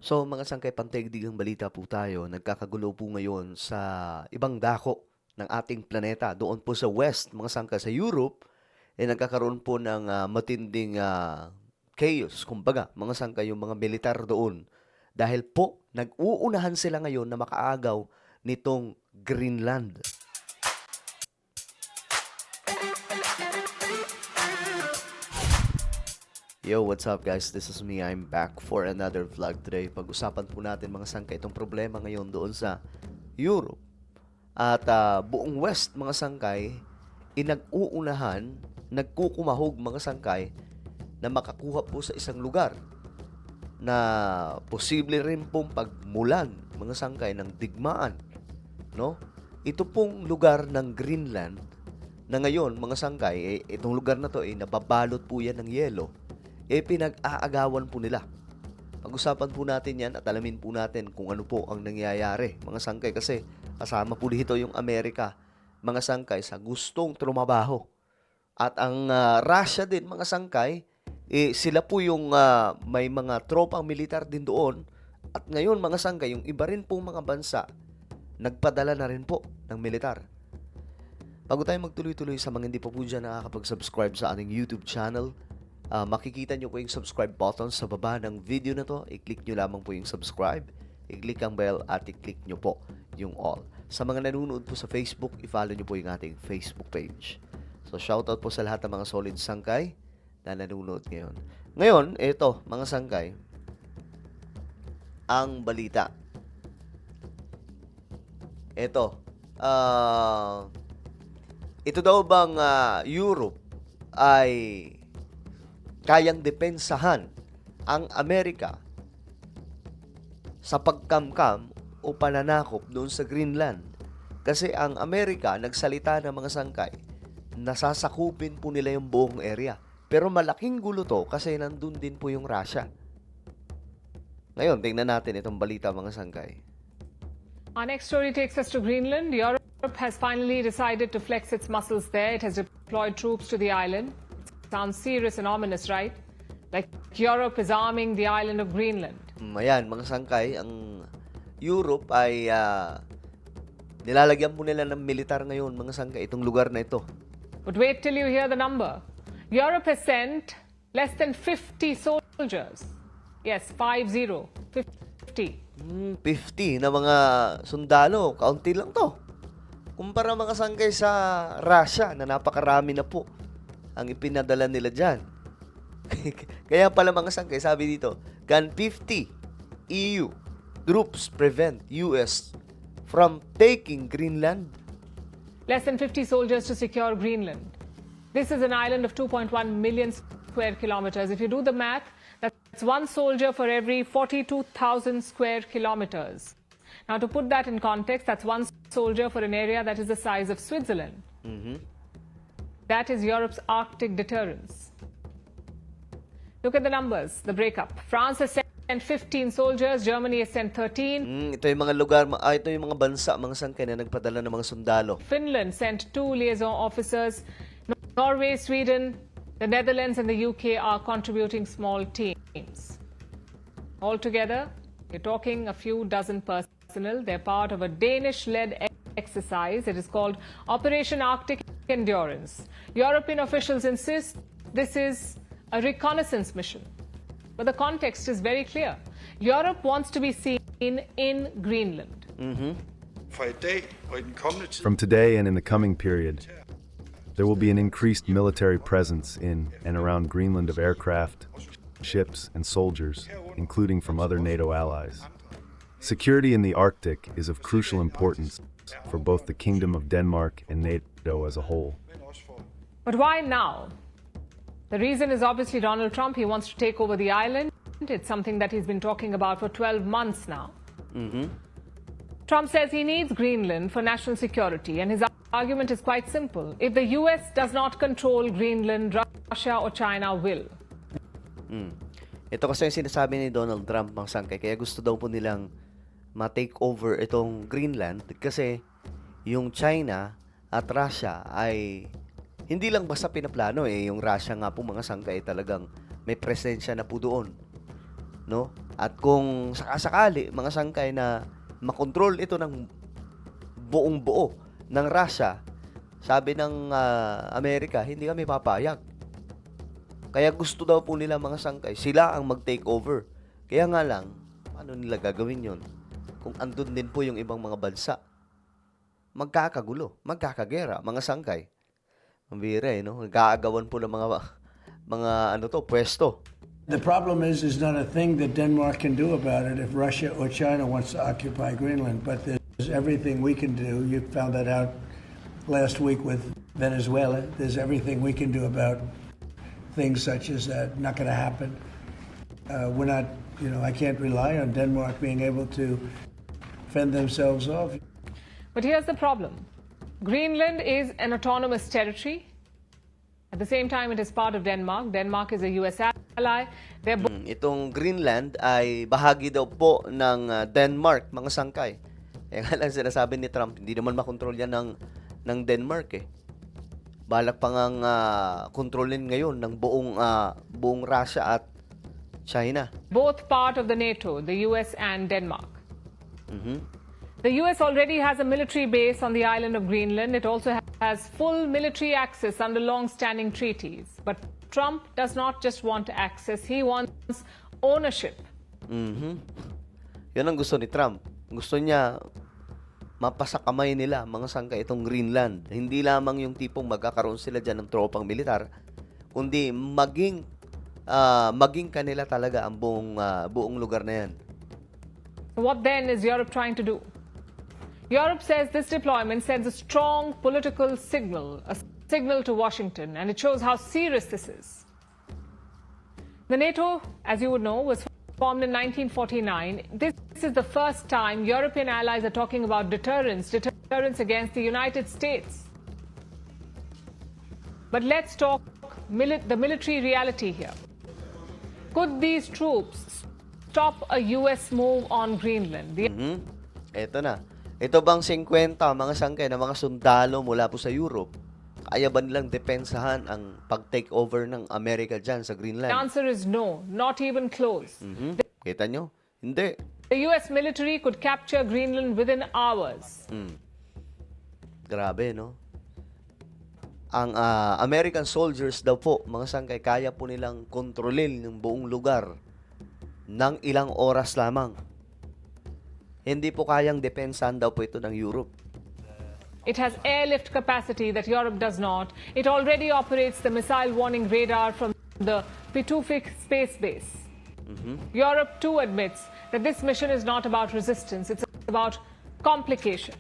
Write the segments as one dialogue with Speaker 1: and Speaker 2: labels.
Speaker 1: So mga sangkay pandaigdigang balita po tayo, nagkakagulo po ngayon sa ibang dako ng ating planeta. Doon po sa West, mga sangkay sa Europe, nagkakaroon po ng matinding chaos, kumbaga, mga sangkay yung mga militar doon. Dahil po, nag-uunahan sila ngayon na makaagaw nitong Greenland. Yo, what's up guys? This is me. I'm back for another vlog today. Pag-usapan po natin mga sangkay itong problema ngayon doon sa Europe. At buong West mga sangkay, inag-uunahan, nagkukumahog mga sangkay na makakuha po sa isang lugar na posible rin pong pagmulan mga sangkay ng digmaan. No? Ito pong lugar ng Greenland na ngayon mga sangkay, itong lugar na to nababalot po yan ng yelo, pinag-aagawan po nila. Pag-usapan po natin yan at alamin po natin kung ano po ang nangyayari mga sangkay, kasi kasama po dito yung Amerika mga sangkay sa gustong trumabaho. At ang Russia din mga sangkay, sila po yung may mga tropang militar din doon. At ngayon mga sangkay, yung iba rin pong mga bansa nagpadala na rin po ng militar. Bago tayo magtuloy-tuloy, sa mga hindi pa po dyan nakakapag-subscribe sa ating YouTube channel, makikita nyo po yung subscribe button sa baba ng video na to. I-click nyo lamang po yung subscribe, i-click ang bell at i-click nyo po yung all. Sa mga nanonood po sa Facebook, i-follow nyo po yung ating Facebook page. So shoutout po sa lahat ng mga solid sangkay na nanonood ngayon. Ngayon, ito mga sangkay, ang balita. Ito daw bang Europe ay kayang depensahan ang Amerika sa pagkamkam o pananakop doon sa Greenland? Kasi ang Amerika, nagsalita ng mga sangkay, nasasakupin po nila yung buong area. Pero malaking gulo to kasi nandun din po yung Russia. Ngayon, tingnan natin itong balita mga sangkay.
Speaker 2: Our next story takes us to Greenland. Europe has finally decided to flex its muscles there. It has deployed troops to the island. Sounds serious and ominous, right? Like Europe is arming the island of Greenland.
Speaker 1: Ayan, mga sangkay, ang Europe ay nilalagyan po nila ng militar ngayon, mga sangkay, itong lugar na ito.
Speaker 2: But wait till you hear the number. Europe has sent less than 50 soldiers. Yes, 50.
Speaker 1: 50 na mga sundalo, kaunti lang to. Kumpara mga sangkay sa Russia na napakarami na po ang ipinadala nila dyan. Kaya pala mga sangkay, sabi dito, can 50 EU troops prevent US from taking Greenland?
Speaker 2: Less than 50 soldiers to secure Greenland. This is an island of 2.1 million square kilometers. If you do the math, that's one soldier for every 42,000 square kilometers. Now, to put that in context, that's one soldier for an area that is the size of Switzerland. That is Europe's Arctic deterrence. Look at the numbers, the breakup. France has sent 15 soldiers, Germany has sent 13.
Speaker 1: Ito yung mga lugar, ito yung mga bansa, mga sangkay na nagpadala ng mga sundalo.
Speaker 2: Finland sent 2 liaison officers. Norway, Sweden, the Netherlands and the UK are contributing small teams. Altogether, you're talking a few dozen personnel. They're part of a Danish-led exercise. It is called Operation Arctic Endurance. European officials insist this is a reconnaissance mission. But the context is very clear. Europe wants to be seen in Greenland.
Speaker 3: From today and in the coming period, there will be an increased military presence in and around Greenland of aircraft, ships, and soldiers, including from other NATO allies. Security in the Arctic is of crucial importance for both the Kingdom of Denmark and NATO as a whole.
Speaker 2: But why now? The reason is obviously Donald Trump. He wants to take over the island. It's something that he's been talking about for 12 months now. Trump says he needs Greenland for national security, and his argument is quite simple. If the US does not control Greenland, Russia or China will.
Speaker 1: Ito kasi yung sinasabi ni Donald Trump, mga sangkay, kaya gusto daw po nilang ma-take over itong Greenland kasi yung China at Russia ay hindi lang basta pinaplano, yung Russia nga po mga sangkay talagang may presensya na po doon. no? At kung sakasakali mga sangkay na makontrol ito ng buong buo ng Russia, sabi ng Amerika, hindi kami papayag. Kaya gusto daw po nila mga sangkay, sila ang mag-take over. Kaya nga lang, paano nila gagawin yon? Kung andun din po yung ibang mga bansa, magkakagulo, magkakagera, mga sangkay. Ang bira no? Nag-aagawan po ng mga pwesto.
Speaker 4: The problem is not a thing that Denmark can do about it if Russia or China wants to occupy Greenland, but there's everything we can do. You found that out last week with Venezuela. There's everything we can do about things such as that. Not going to happen. We're not, I can't rely on Denmark being able to fend themselves off.
Speaker 2: But here's the problem. Greenland is an autonomous territory. At the same time, it is part of Denmark. Denmark is a US ally. They're
Speaker 1: Itong Greenland ay bahagi daw po ng Denmark, mga sangkay. Kaya nga lang sinasabi ni Trump, hindi naman makontrol yan ng Denmark eh. Balak pa ngang kontrolin ngayon ng buong Russia at China.
Speaker 2: both part of the NATO, the US and Denmark.
Speaker 1: Mhm.
Speaker 2: The US already has a military base on the island of Greenland. It also has full military access under long-standing treaties. But Trump does not just want access, he wants ownership.
Speaker 1: Mhm. Yan ang gusto ni Trump. Gusto niya mapasakamay nila, mga sangkay, itong Greenland. Hindi lamang yung tipong magkakaroon sila dyan ng tropang militar, kundi maging kanila talaga ang buong lugar na yan.
Speaker 2: What then is Europe trying to do? Europe says this deployment sends a strong political signal, a signal to Washington, and it shows how serious this is. The NATO, as you would know, was formed in 1949. This is the first time European allies are talking about deterrence against the United States. But let's talk the military reality here. Could these troops stop a US move on Greenland?
Speaker 1: Eto na. Ito bang 50 mga sangkay na mga sundalo mula po sa Europe, kaya ba nilang depensahan ang pag-take over ng Amerika dyan sa
Speaker 2: The
Speaker 1: Greenland?
Speaker 2: answer is no, not even close.
Speaker 1: Kita nyo? Hindi.
Speaker 2: The US military could capture Greenland within hours.
Speaker 1: Grabe, no? Ang American soldiers daw po, mga sangkay, kaya po nilang kontrolin ng buong lugar ng ilang oras lamang. Hindi po kayang depensahan daw po ito ng Europe.
Speaker 2: It has airlift capacity that Europe does not. It already operates the missile warning radar from the Pitufik space base. Europe too admits that this mission is not about resistance, it's about complication.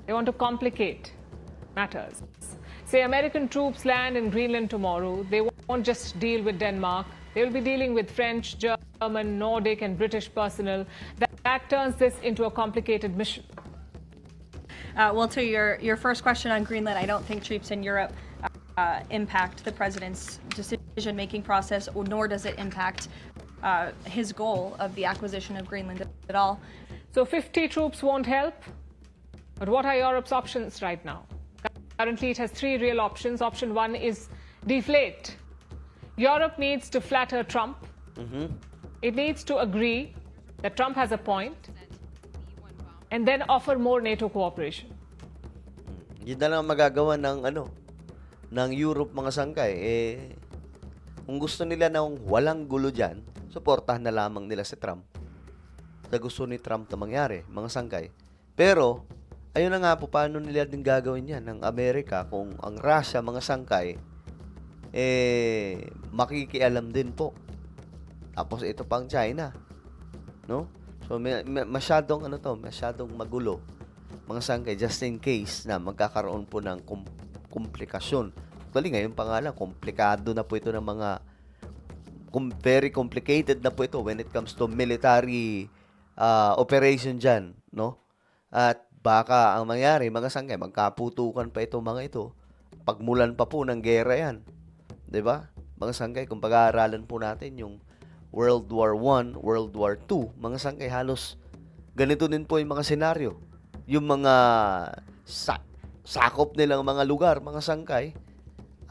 Speaker 2: They want to complicate matters. Say American troops land in Greenland tomorrow, they won't just deal with Denmark, they will be dealing with French, German, Nordic and British personnel. That turns this into a complicated mission.
Speaker 5: Well, to your first question on Greenland, I don't think troops in Europe impact the president's decision-making process, nor does it impact his goal of the acquisition of Greenland at all.
Speaker 2: So 50 troops won't help? But what are Europe's options right now? Currently, it has three real options. Option one is deflate. Europe needs to flatter Trump. It needs to agree that Trump has a point and then offer more NATO cooperation.
Speaker 1: Yun na lang magagawa ng Europe, mga sangkay. Kung gusto nila ng walang gulo dyan, suportahan na lamang nila si Trump. Sa gusto ni Trump na mangyari, mga sangkay. Pero, ayun na nga po, paano nila din gagawin yan ng Amerika kung ang Russia, mga sangkay, makikialam din po. Tapos ito pang China. No? So, masyadong magulo, mga sangkay, just in case na magkakaroon po ng komplikasyon. Actually, ngayon pa nga lang, komplikado na po ito ng mga very complicated na po ito when it comes to military operation dyan, no? At baka ang mangyari, mga sangkay, magkaputukan pa ito mga ito. Pagmulan pa po ng gera yan. 'Di ba? Mga sangkay, kung pag-aaralan po natin yung World War I, World War II, mga sangkay, halos ganito din po yung mga senaryo. Yung mga sakop nilang mga lugar, mga sangkay,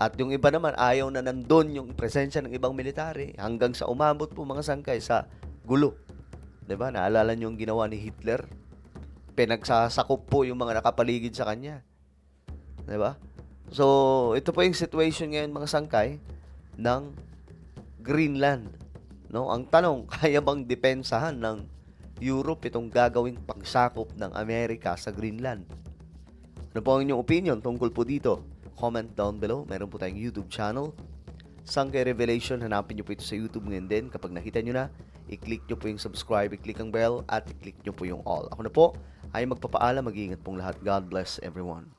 Speaker 1: At yung iba naman, ayaw na nandun yung presensya ng ibang military hanggang sa umabot po mga sangkay sa gulo. 'Di ba? Naalala niyo yung ginawa ni Hitler? Pinagsasakop po yung mga nakapaligid sa kanya. 'Di ba? So, ito po yung situation ngayon mga sangkay ng Greenland. No? Ang tanong, kaya bang depensahan ng Europe itong gagawing pagsakop ng Amerika sa Greenland? Ano po ang inyong opinion tungkol po dito? Comment down below. Meron po tayong YouTube channel, Sangkay Revelation. Hanapin nyo po ito sa YouTube ngayon din. Kapag nakita nyo na, i-click nyo po yung subscribe, i-click ang bell, at i-click nyo po yung all. Ako na po ay magpapaalam. Mag-iingat pong lahat. God bless everyone.